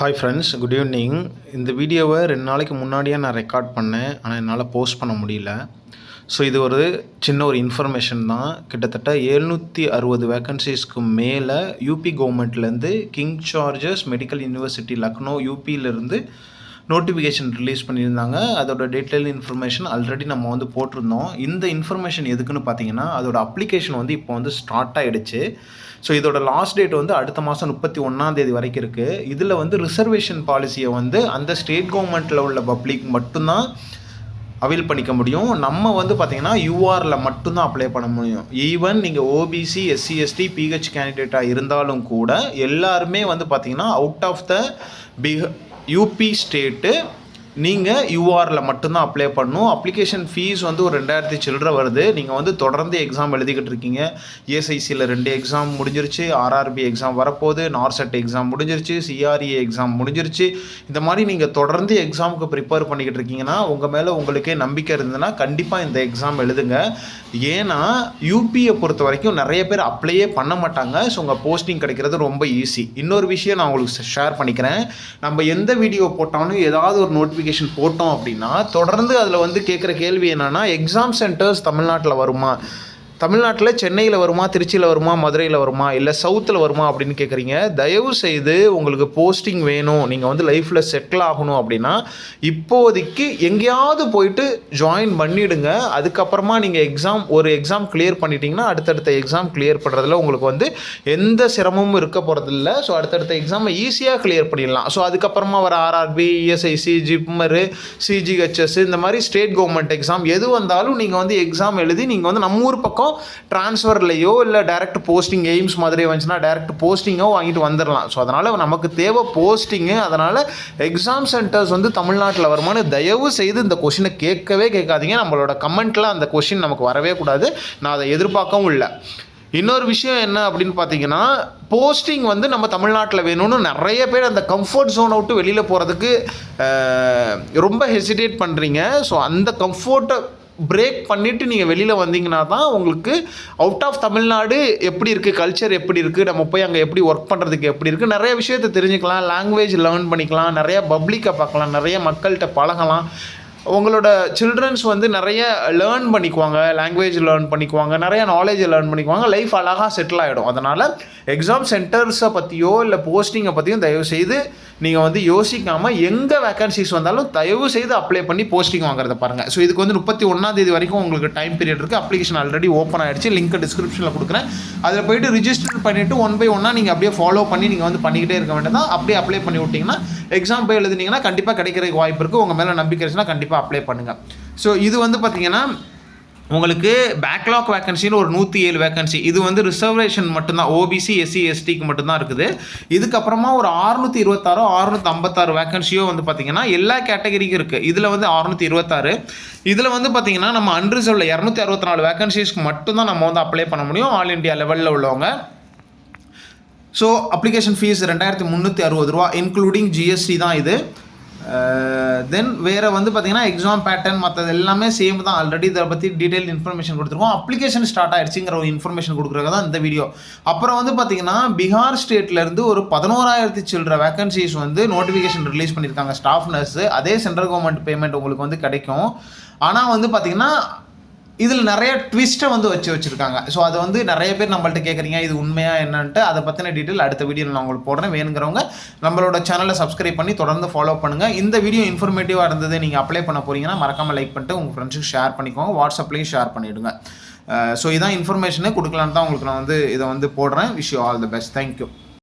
Hi friends, good evening. இந்த வீடியோவை 2 நாளைக்கு முன்னாடியே நான் ரெக்கார்ட் பண்ணேன். ஆனால் என்னால் போஸ்ட் பண்ண முடியல. ஸோ இது ஒரு சின்ன இன்ஃபர்மேஷன் தான். கிட்டத்தட்ட 760 வேக்கன்சிஸ்க்கு மேலே யூபி கவர்மெண்ட்லேருந்து King George's medical university Lucknow யூபியிலேருந்து நோட்டிஃபிகேஷன் ரிலீஸ் பண்ணியிருந்தாங்க. அதோட டீட்டெயில் இன்ஃபர்மேஷன் ஆல்ரெடி நம்ம போட்டிருந்தோம். இந்த இன்ஃபர்மேஷன் எதுக்குன்னு பார்த்தீங்கன்னா, அதோட அப்ளிகேஷன் இப்போ ஸ்டார்ட் ஆகிடுச்சு. ஸோ இதோட லாஸ்ட் டேட் அடுத்த மாதம் 31 வரைக்கும் இருக்குது. இதில் ரிசர்வேஷன் பாலிசியை அந்த ஸ்டேட் கவர்மெண்ட்டில் உள்ள பப்ளிக் மட்டும்தான் அவைல் பண்ணிக்க முடியும். நம்ம பார்த்திங்கன்னா யூஆரில் மட்டும்தான் அப்ளை பண்ண முடியும். ஈவன் நீங்கள் ஓபிசி, எஸ்சி, எஸ்டி, பிஹெச் கேண்டிடேட்டாக இருந்தாலும் கூட எல்லாருமே பார்த்திங்கன்னா out of the UP state நீங்கள் யூஆரில் மட்டும்தான் அப்ளை பண்ணணும். அப்ளிகேஷன் ஃபீஸ் ஒரு 2000 சில்லரை வருது. நீங்கள் தொடர்ந்து எக்ஸாம் எழுதிக்கிட்டு இருக்கீங்க. ஏஎஸ்ஐசியில் 2 எக்ஸாம் முடிஞ்சிருச்சு, ஆர்ஆர்பி எக்ஸாம் வரப்போகுது, நார்செட் எக்ஸாம் முடிஞ்சிருச்சு, சிஆர்இ எக்ஸாம் முடிஞ்சிருச்சு. இந்த மாதிரி நீங்கள் தொடர்ந்து எக்ஸாமுக்கு ப்ரிப்பேர் பண்ணிக்கிட்டு இருக்கீங்கன்னா, உங்கள் மேலே உங்களுக்கே நம்பிக்கை இருந்ததுன்னா கண்டிப்பாக இந்த எக்ஸாம் எழுதுங்க. ஏன்னா யூபியை பொறுத்த வரைக்கும் நிறைய பேர் அப்ளையே பண்ண மாட்டாங்க. ஸோ உங்கள் போஸ்டிங் கிடைக்கிறது ரொம்ப ஈஸி. இன்னொரு விஷயம் நான் உங்களுக்கு ஷேர் பண்ணிக்கிறேன். நம்ம எந்த வீடியோ போட்டாலும் ஏதாவது ஒரு நோட்டிஃபிகேஷன் போட்டோம் அப்படின்னா தொடர்ந்து அதில் கேட்குற கேள்வி என்னென்னா, எக்ஸாம் சென்டர்ஸ் தமிழ்நாட்டில் வருமா, தமிழ்நாட்டில் சென்னையில் வருமா, திருச்சியில் வருமா, மதுரையில் வருமா, இல்லை சவுத்தில் வருமா அப்படின்னு கேட்குறீங்க. தயவு செய்து உங்களுக்கு போஸ்டிங் வேணும், நீங்கள் லைஃப்பில் செட்டில் ஆகணும் அப்படின்னா இப்போதைக்கு எங்கேயாவது போயிட்டு ஜாயின் பண்ணிவிடுங்க. அதுக்கப்புறமா நீங்கள் ஒரு எக்ஸாம் கிளியர் பண்ணிட்டீங்கன்னா அடுத்தடுத்த எக்ஸாம் கிளியர் பண்ணுறதுல உங்களுக்கு எந்த சிரமமும் இருக்க போகிறதில்ல. ஸோ அடுத்தடுத்த எக்ஸாமை ஈஸியாக கிளியர் பண்ணிடலாம். ஸோ அதுக்கப்புறமா வர ஆர்ஆர்பி, இஎஸ்ஐசி, ஜிப்மரு, சிஜிஹெச்எஸ் இந்த மாதிரி ஸ்டேட் கவர்மெண்ட் எக்ஸாம் எது வந்தாலும் நீங்கள் எக்ஸாம் எழுதி நீங்கள் நம்ம ஊர் பக்கம் ட்ரான்ஸ்ஃபர்லையோ இல்லை டைரக்ட் போஸ்டிங், எய்ம்ஸ் மாதிரி வந்துச்சுன்னா டைரக்ட் போஸ்டிங்கோ வாங்கிட்டு வந்துடலாம். ஸோ அதனால் நமக்கு தேவை போஸ்டிங்கு. அதனால் எக்ஸாம் சென்டர்ஸ் தமிழ்நாட்டில் வருமானு தயவு செய்து இந்த கொஷினை கேட்காதீங்க. நம்மளோட கமெண்ட்டில் அந்த கொஷின் நமக்கு வரவே கூடாது. நான் அதை எதிர்பார்க்கவும் இல்லை. இன்னொரு விஷயம் என்ன அப்படின்னு பார்த்தீங்கன்னா, போஸ்டிங் நம்ம தமிழ்நாட்டில் வேணும்னு நிறைய பேர் அந்த கம்ஃபர்ட் ஜோனை விட்டு வெளியில் போகிறதுக்கு ரொம்ப ஹெசிடேட் பண்ணுறீங்க. ஸோ அந்த கம்ஃபர்ட்டை பிரேக் பண்ணிவிட்டு நீங்கள் வெளியில் வந்தீங்கன்னா தான் உங்களுக்கு அவுட் ஆஃப் தமிழ்நாடு எப்படி இருக்குது, கல்ச்சர் எப்படி இருக்குது, நம்ம போய் அங்கே எப்படி ஒர்க் பண்ணுறதுக்கு எப்படி இருக்குது, நிறைய விஷயத்தை தெரிஞ்சுக்கலாம், லாங்குவேஜ் லேர்ன் பண்ணிக்கலாம், நிறைய பப்ளிக்கை பார்க்கலாம், நிறைய மக்கள்கிட்ட பழகலாம். உங்களோட சில்ட்ரன்ஸ் நிறைய லேர்ன் பண்ணிக்குவாங்க, லாங்குவேஜ் லேர்ன் பண்ணிக்குவாங்க, நிறைய நாலேஜை லேர்ன் பண்ணிக்குவாங்க, லைஃப் அழகாக செட்டில் ஆகிடும். அதனால் எக்ஸாம் சென்டர்ஸை பற்றியோ இல்லை போஸ்டிங்கை பற்றியும் தயவு செய்து நீங்கள் யோசிக்காமல் எங்கே வேக்கன்சிஸ் வந்தாலும் தயவு செய்து அப்ளை பண்ணி போஸ்டிங் வாங்குறத பாருங்கள். ஸோ இதுக்கு 31 வரைக்கும் உங்களுக்கு டைம் பீரியட் இருக்குது. அப்ளிகேஷன் ஆல்ரெடி ஓப்பன் ஆகிடுச்சு. லிங்க் டிஸ்கிரிப்ஷனில் கொடுக்குறேன். அதில் போய்ட்டு ரிஜிஸ்டர் பண்ணிவிட்டு 1 by 1 நீங்கள் அப்படியே ஃபாலோ பண்ணி நீங்கள் பண்ணிக்கிட்டே இருக்க வேண்டியதான். அப்படியே அப்ளை பண்ணி விட்டிங்கன்னா எக்ஸாம் போய் எழுதுனீங்கன்னா கண்டிப்பாக கிடைக்கிறதுக்கு வாய்ப்பு இருக்குது. உங்கள் மேலே நம்பிக்கை இருந்துச்சுன்னா கண்டிப்பாக அப்ளை பண்ணுங்கள். ஸோ இது பார்த்தீங்கன்னா உங்களுக்கு பேக்லாக் வேக்கன்சின்னு ஒரு 107 வேக்கன்சி. இது ரிசர்வேஷன் மட்டும்தான், ஓபிசி, எஸ்சி, எஸ்டிக்கு மட்டும்தான் இருக்குது. இதுக்கப்புறமா ஒரு 626 656 வேக்கன்சியோ பார்த்தீங்கன்னா எல்லா கேட்டகரிக்கும் இருக்குது. இதில் 626. இதில் பார்த்தீங்கன்னா நம்ம அன்ரிசர்வ்ல 264 வேக்கன்சிஸ்க்கு மட்டும்தான் நம்ம அப்ளை பண்ண முடியும், ஆல் இண்டியா லெவலில் உள்ளவங்க. ஸோ அப்ளிகேஷன் ஃபீஸ் 2360 ரூபா இன்க்ளூடிங் ஜிஎஸ்டி தான் இது. தென் வேறு பார்த்தீங்கன்னா எக்ஸாம் பேட்டர்ன் மற்றது எல்லாமே சேம் தான். ஆல்ரெடி இதை பற்றி டீட்டெயில் இன்ஃபர்மேஷன் கொடுத்துருக்கோம். அப்ளிகேஷன் ஸ்டார்ட் ஆகிடுச்சிங்கிற ஒரு இன்ஃபர்மேஷன் கொடுக்குறது தான் இந்த வீடியோ. அப்புறம் பார்த்தீங்கன்னா பீகார் ஸ்டேட்லேருந்து ஒரு 11,000 சில்லற வேக்கன்சிஸ் நோட்டிஃபிகேஷன் ரிலீஸ் பண்ணியிருக்காங்க ஸ்டாஃப் நர்ஸு. அதே சென்ட்ரல் கவர்மெண்ட் பேமெண்ட் உங்களுக்கு கிடைக்கும். ஆனால் பார்த்தீங்கன்னா இதில் நிறைய ட்விஸ்ட்டை வச்சுருக்காங்க. ஸோ அதை நிறைய பேர் நம்மள்ட்ட கேட்குறீங்க, இது உண்மையாக என்னன்ட்டு. அதை பற்றின டீட்டெயில் அடுத்த வீடியோவில் நான் உங்களுக்கு போடுறேன். வேணுங்கிறவங்க நம்மளோட சேனலை சப்ஸ்கிரைப் பண்ணி தொடர்ந்து ஃபாலோ பண்ணுங்கள். இந்த வீடியோ இன்ஃபர்மேட்டிவாக இருந்தது, நீங்கள் அப்ளை பண்ண போகிறீங்கன்னா மறக்காமல் லைக் பண்ணிட்டு உங்கள் ஃப்ரெண்ட்ஸுக்கு ஷேர் பண்ணிக்கோங்க, வாட்ஸ்அப்லேயும் ஷேர் பண்ணிவிடுங்க. ஸோ இதான் இன்ஃபர்மேஷனே கொடுக்கலான்னு தான் உங்களுக்கு நான் இதை போடுறேன். Wish you all the best. Thank you.